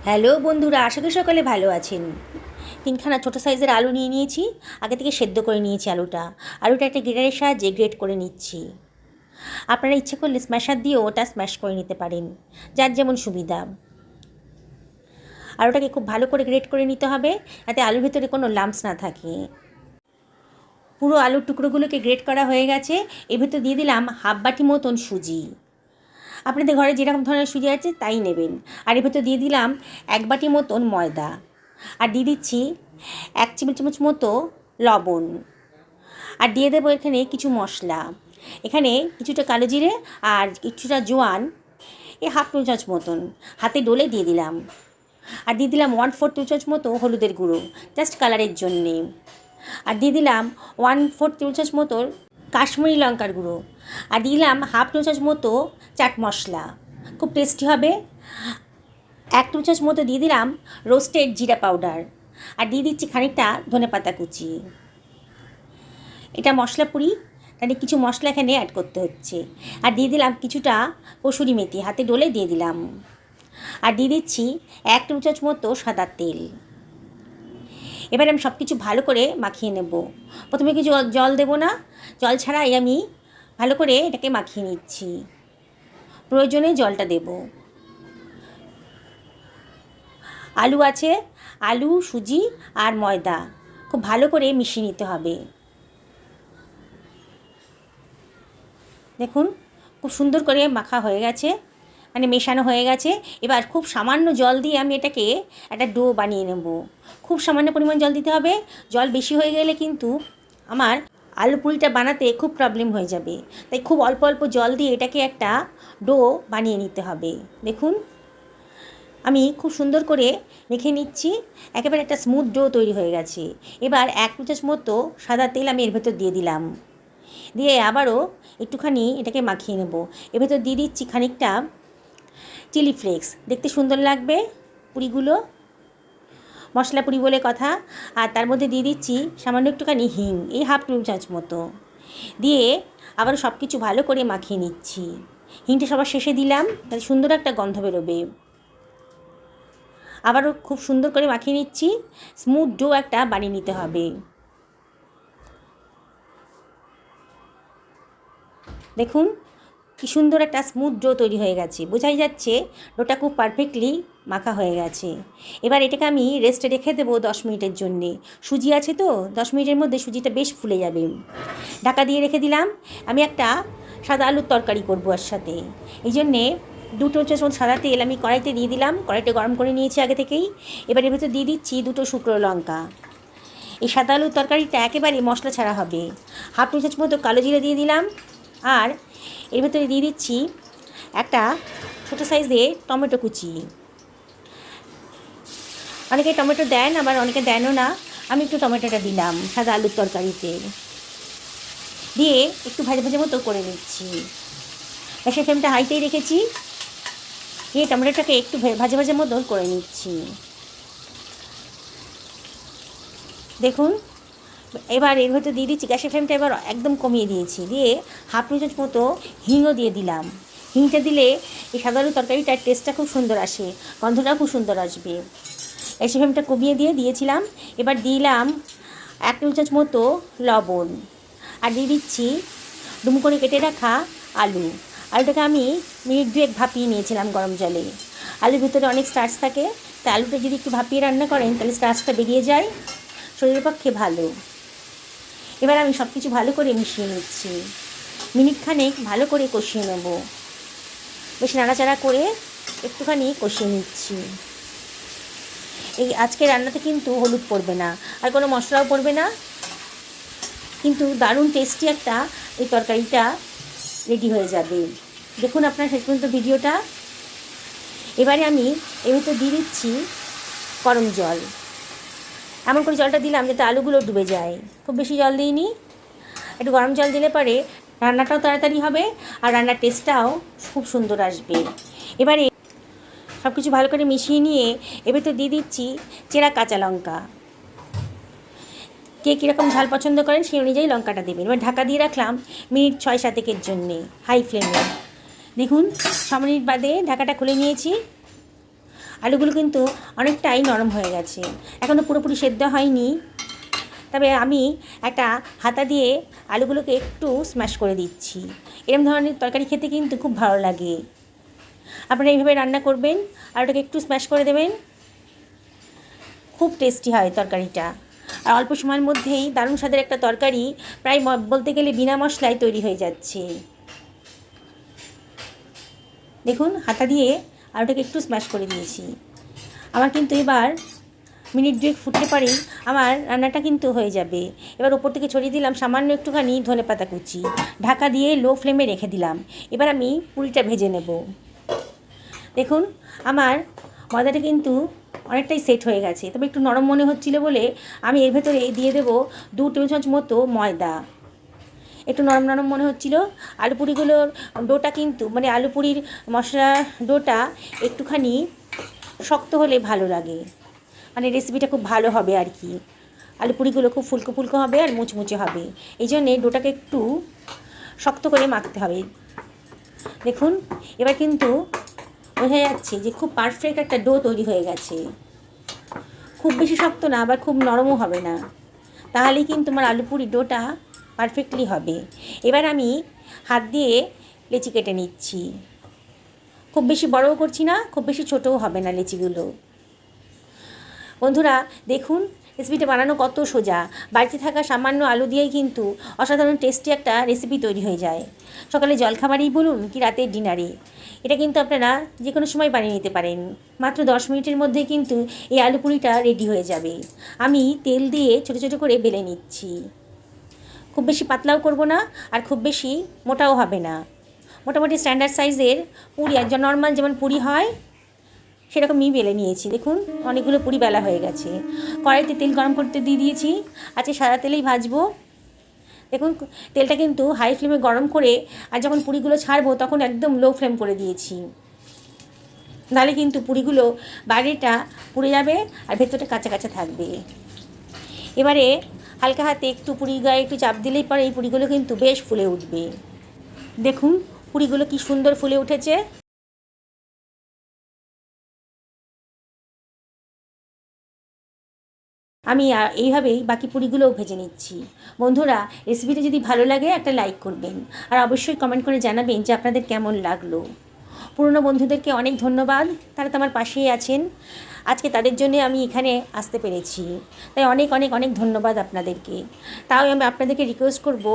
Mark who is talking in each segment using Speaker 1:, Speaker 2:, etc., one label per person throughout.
Speaker 1: Hello বন্ধুরা, আশা করি সকলে ভালো আছেন। তিনখানা ছোটো সাইজের আলু নিয়ে নিয়েছি। আগে থেকে সেদ্ধ করে নিয়েছি আলুটা একটা গ্রেটারের সাহায্যে গ্রেট করে নিচ্ছি। আপনারা ইচ্ছে করলে স্ম্যাশার দিয়েও ওটা স্ম্যাশ করে নিতে পারেন, যার যেমন সুবিধা। আলুটাকে খুব ভালো করে গ্রেট করে নিতে হবে, যাতে আলুর ভেতরে কোনো লাম্পস না থাকে। পুরো আলুর টুকরোগুলোকে গ্রেট করা হয়ে গেছে। এর ভেতর দিয়ে দিলাম হাফ বাটি মতন সুজি। আপনাদের ঘরে যেরকম ধরনের সুজি আছে তাই নেবেন। আর এর ভেতর দিয়ে দিলাম 1 বাটি মতন ময়দা। আর দিয়ে দিচ্ছি 1 চামচ মতো লবণ। আর দিয়ে দেবো এখানে কিছু মশলা। এখানে কিছুটা কালো জিরে আর কিছুটা জোয়ান, হাফ চামচ মতন হাতে ডলে দিয়ে দিলাম। আর দিয়ে দিলাম 1/4 চামচ মতো হলুদের গুঁড়ো, জাস্ট কালারের জন্যে। আর দিয়ে দিলাম 1/4 চামচ মতো কাশ্মীরি লঙ্কার গুঁড়ো। আর দিয়ে দিলাম হাফ চামচ মতো চাট মশলা, খুব টেস্টি হবে। 1 চামচ মতো দিয়ে দিলাম রোস্টেড জিরা পাউডার। আর দিয়ে দিচ্ছি খানিকটা ধনেপাতা কুচি। এটা মশলা পুরি, তাহলে কিছু মশলা এখানে অ্যাড করতে হচ্ছে। আর দিয়ে দিলাম কিছুটা কসুরি মেথি, হাতে ডলে দিয়ে দিলাম। আর দিয়ে দিচ্ছি 1 চামচ মতো সাদা তেল। এবার আমি সব কিছু ভালো করে মাখিয়ে নেব। প্রথমে কিছু জল দেব না, জল ছাড়াই আমি ভালো করে এটাকে মাখিয়ে নিচ্ছি। প্রয়োজনে জলটা দেব। আলু আছে, আলু, সুজি আর ময়দা খুব ভালো করে মিশিয়ে নিতে হবে। দেখুন খুব সুন্দর করে মাখা হয়ে গেছে, মানে মেশানো হয়ে গেছে। এবার খুব সামান্য জল দিয়ে আমি এটাকে একটা ডো বানিয়ে নেব। খুব সামান্য পরিমাণ জল দিতে হবে। জল বেশি হয়ে গেলে কিন্তু আমার আলু পুরিটা বানাতে খুব প্রবলেম হয়ে যাবে। তাই খুব অল্প অল্প জল দিয়ে এটাকে একটা ডো বানিয়ে নিতে হবে। দেখুন আমি খুব সুন্দর করে মেখে নিচ্ছি। একেবারে একটা স্মুথ ডো তৈরি হয়ে গেছে। এবার 1 চামচ মতো সাদা তেল আমি এর ভেতর দিয়ে দিলাম। দিয়ে আবারও একটুখানি এটাকে মাখিয়ে নেব। এর ভেতর দিয়ে দিচ্ছি খানিকটা চিলি ফ্লেক্স, দেখতে সুন্দর লাগবে পুরিগুলো, মশলা পুরি বলে কথা। আর তার মধ্যে দিয়ে দিচ্ছি সামান্য একটুখানি হিং, হাফ চামচ মতো দিয়ে আবারও সব কিছু ভালো করে মাখিয়ে নিচ্ছি। হিংটা সবার শেষে দিলাম, তাহলে সুন্দর একটা গন্ধ বেরোবে। আবারও খুব সুন্দর করে মাখিয়ে নিচ্ছি। স্মুথ ডো একটা বানিয়ে নিতে হবে। দেখুন কি সুন্দর একটা স্মুথ ডো তৈরি হয়ে গেছে, বোঝাই যাচ্ছে ডোটা খুব পারফেক্টলি মাখা হয়ে গেছে। এবার এটাকে আমি রেস্টে রেখে দেবো 10 মিনিটের জন্যে। সুজি আছে তো, 10 মিনিটের মধ্যে সুজিটা বেশ ফুলে যাবে। ঢাকা দিয়ে রেখে দিলাম। আমি একটা সাদা আলুর তরকারি করবো আর সাথে, এই জন্যে 2 চামচ সাদা তেল আমি কড়াইতে দিয়ে দিলাম। কড়াইটা গরম করে নিয়েছি আগে থেকেই। এবার এর ভেতর দিয়ে দিচ্ছি 2 শুকনো লঙ্কা। এই সাদা আলুর তরকারিটা একেবারে মশলা ছাড়া হবে। হাফ চামচ মতো কালো জিরে দিয়ে দিলাম। আর এর ভেতরে দিয়ে দিচ্ছি একটা ছোটো সাইজে টমেটো কুচি। অনেকে টমেটো দেন, আবার অনেকে দেনও না। আমি একটু টমেটোটা দিলাম সাদা আলুর তরকারিতে। দিয়ে একটু ভাজা ভাজা মতো করে নিচ্ছি। গ্যাসের ফ্লেমটা হাইতেই রেখেছি। দিয়ে টমেটোটাকে একটু ভাজা ভাজা মতো করে নিচ্ছি। দেখুন এবার এর ভেতর দিয়ে দিচ্ছি, গ্যাসের ফ্লেমটা এবার একদম কমিয়ে দিয়েছি। দিয়ে হাফ চামচ মতো হিংও দিয়ে দিলাম। হিংটা দিলে এই সাদা আলুর তরকারিটার টেস্টটা খুব সুন্দর আসে, গন্ধটাও খুব সুন্দর আসবে। গ্যাসের ফ্লেমটা কমিয়ে দিয়েছিলাম। এবার দিলাম 1 চামচ মতো লবণ। আর দিয়ে দিচ্ছি ডুমো করে কেটে রাখা আলুটাকে আমি মিনিট 2 ভাপিয়ে নিয়েছিলাম গরম জলে। আলুর ভিতরে অনেক স্টার্চ থাকে, তাই আলুটা যদি একটু ভাপিয়ে রান্না করেন তাহলে স্টার্চটা বেরিয়ে যায়, শরীরের পক্ষে ভালো। এবার আমি সব কিছু ভালো করে মিশিয়ে নিচ্ছি। মিনিট খানেক ভালো করে কষিয়ে নেব। বেশ নাড়াচাড়া করে একটুখানি কষিয়ে নিচ্ছি। এই আজকে রান্নাতে কিন্তু হলুদ পড়বে না, আর কোনো মশলাও পড়বে না, কিন্তু দারুণ টেস্টি একটা এই তরকারিটা রেডি হয়ে যাবে। দেখুন আপনার শেষ পর্যন্ত ভিডিওটা। এবারে আমি এর ভিতরে দিয়ে দিচ্ছি গরম জল। এমন করে জলটা দিলাম যাতে আলুগুলো ডুবে যায়, খুব বেশি জল দিইনি। একটু গরম জল দিলে পরে রান্নাটাও তাড়াতাড়ি হবে আর রান্নার টেস্টটাও খুব সুন্দর আসবে। এবারে সব কিছু ভালো করে মিশিয়ে নিয়ে এর ভেতর দিয়ে দিচ্ছি চেরা কাঁচা লঙ্কা। কে কীরকম ঝাল পছন্দ করেন সেই অনুযায়ী লঙ্কাটা দেবেন। এবার ঢাকা দিয়ে রাখলাম মিনিট 6-7 জন্যে হাই ফ্লেমে। দেখুন 6 মিনিট বাদে ঢাকাটা খুলে নিয়েছি। আলুগুলো কিন্তু অনেকটাই নরম হয়ে গেছে, এখনও পুরোপুরি সেদ্ধ হয়নি। তবে আমি একটা হাতা দিয়ে আলুগুলোকে একটু স্ম্যাশ করে দিচ্ছি। এরকম ধরনের তরকারি খেতে কিন্তু খুব ভালো লাগে। আপনারা এইভাবে রান্না করবেন আর ওটাকে একটু স্ম্যাশ করে দেবেন, খুব টেস্টি হয় তরকারিটা। আর অল্প সময়ের মধ্যেই দারুণ স্বাদের একটা তরকারি প্রায় বলতে গেলে বিনা মশলায় তৈরি হয়ে যাচ্ছে। দেখুন হাতা দিয়ে আর ওটাকে একটু স্ম্যাশ করে দিয়েছি। আমার কিন্তু এবার মিনিট 2 ফুটতে পারেই আমার রান্নাটা কিন্তু হয়ে যাবে। এবার ওপর থেকে ছড়িয়ে দিলাম সামান্য একটুখানি ধনেপাতা কুচি, ঢাকা দিয়ে লো ফ্লেমে রেখে দিলাম। এবার আমি পুরিটা ভেজে নেব। দেখুন আমার ময়দাটা কিন্তু অনেকটাই সেট হয়ে গেছে, তবে একটু নরম মনে হচ্ছিল বলে আমি এর ভেতরে দিয়ে দেবো 2 টেবিল চামচ মতো ময়দা। একটু নরম নরম মনে হচ্ছিল। আলু পুরিগুলোর ডোটা কিন্তু মানে আলু পুরির মশলা ডোটা একটুখানি শক্ত হলে ভালো লাগে, মানে রেসিপিটা খুব ভালো হবে আর কি। আলু পুরিগুলো খুব ফুলকো ফুলকো হবে আর মুচমুচে হবে, এই জন্যে ডোটাকে একটু শক্ত করে মাখতে হবে। দেখুন এবার কিন্তু বোঝা যাচ্ছে যে খুব পারফেক্ট একটা ডো তৈরি হয়ে গেছে। খুব বেশি শক্ত না, আবার খুব নরমও হবে না, তাহলেই কিন্তু আমার আলু পুরি ডোটা পারফেক্টলি হবে। এবার আমি হাত দিয়ে লেচি কেটে নিচ্ছি। খুব বেশি বড়ও করছি না, খুব বেশি ছোটও হবে না লেচিগুলো। বন্ধুরা দেখুন রেসিপিটা বানানো কত সোজা। বাড়িতে থাকা সামান্য আলু দিয়েই কিন্তু অসাধারণ টেস্টি একটা রেসিপি তৈরি হয়ে যায়। সকালে জলখাবারেই বলুন কি রাতের ডিনারে, এটা কিন্তু আপনারা যে কোনো সময় বানিয়ে নিতে পারেন। মাত্র 10 মিনিটের মধ্যে কিন্তু এই আলু পুরিটা রেডি হয়ে যাবে। আমি তেল দিয়ে ছোটো ছোটো করে বেলে নিচ্ছি। খুব বেশি পাতলাও করব না আর খুব বেশি মোটাও হবে না, মোটামুটি স্ট্যান্ডার্ড সাইজের পুরি, আর নর্মাল যেমন পুরি হয় সেরকমই বেলে নিয়েছি। দেখুন অনেকগুলো পুরি বেলা হয়ে গেছে। কড়াইতে তেল গরম করতে দিয়ে দিয়েছি, আজকে সাদা তেলেই ভাজবো। দেখুন তেলটা কিন্তু হাই ফ্লেমে গরম করে আর যখন পুরিগুলো ছাড়বো তখন একদম লো ফ্লেম করে দিয়েছি, নাহলে কিন্তু পুরিগুলো বাইরেটা পুড়ে যাবে আর ভেতরটা কাঁচা কাঁচা থাকবে। এবারে হালকা হাতে একটু পুরি গায়ে একটু চাপ দিলেই পরে এই পুরিগুলো কিন্তু বেশ ফুলে উঠবে। দেখুন পুরিগুলো কি সুন্দর ফুলে উঠেছে। আমি এইভাবেই বাকি পুরিগুলোও ভেজে নিচ্ছি। বন্ধুরা রেসিপিটা যদি ভালো লাগে একটা লাইক করবেন আর অবশ্যই কমেন্ট করে জানাবেন যে আপনাদের কেমন লাগলো। পুরনো বন্ধুদেরকে অনেক ধন্যবাদ, তারা তো আমার পাশেই আছেন। আজকে তাদের জন্য আমি এখানে আসতে পেরেছি, তাই অনেক অনেক অনেক ধন্যবাদ আপনাদেরকে। তাও আমি আপনাদেরকে রিকোয়েস্ট করব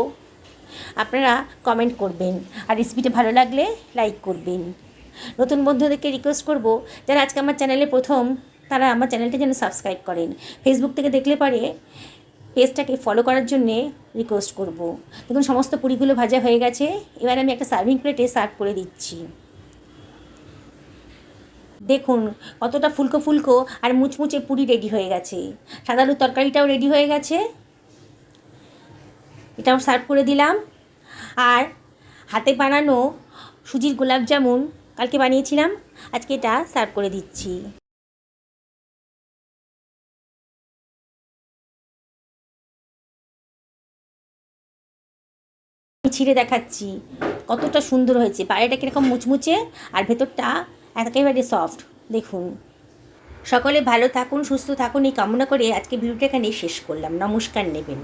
Speaker 1: আপনারা কমেন্ট করবেন আর রেসিপিটা ভালো লাগলে লাইক করবেন। নতুন বন্ধুদেরকে রিকোয়েস্ট করব যারা আজকে আমার চ্যানেলে প্রথম, তারা আমার চ্যানেলটা যেন সাবস্ক্রাইব করেন। ফেসবুক থেকে দেখলে পারে পেজটাকে ফলো করার জন্যে রিকোয়েস্ট করব। দেখুন সমস্ত পুরিগুলো ভাজা হয়ে গেছে। এবার আমি একটা সার্ভিং প্লেটে সার্ভ করে দিচ্ছি। দেখুন কতটা ফুলকো ফুলকো আর মুচমুচে পুরি রেডি হয়ে গেছে। সাদা আলুর তরকারিটাও রেডি হয়ে গেছে, এটাও সার্ভ করে দিলাম। আর হাতে বানানো সুজির গোলাপ জামুন কালকে বানিয়েছিলাম, আজকে এটা সার্ভ করে দিচ্ছি। ছিঁড়ে দেখাচ্ছি কতটা সুন্দর হয়েছে, বাইরেটা কীরকম মুচমুচে আর ভেতরটা একেবারে সফট। দেখুন সকলে ভালো থাকুন, সুস্থ থাকুন এই কামনা করে আজকে ভিডিওটা এখানে শেষ করলাম। নমস্কার নেবেন।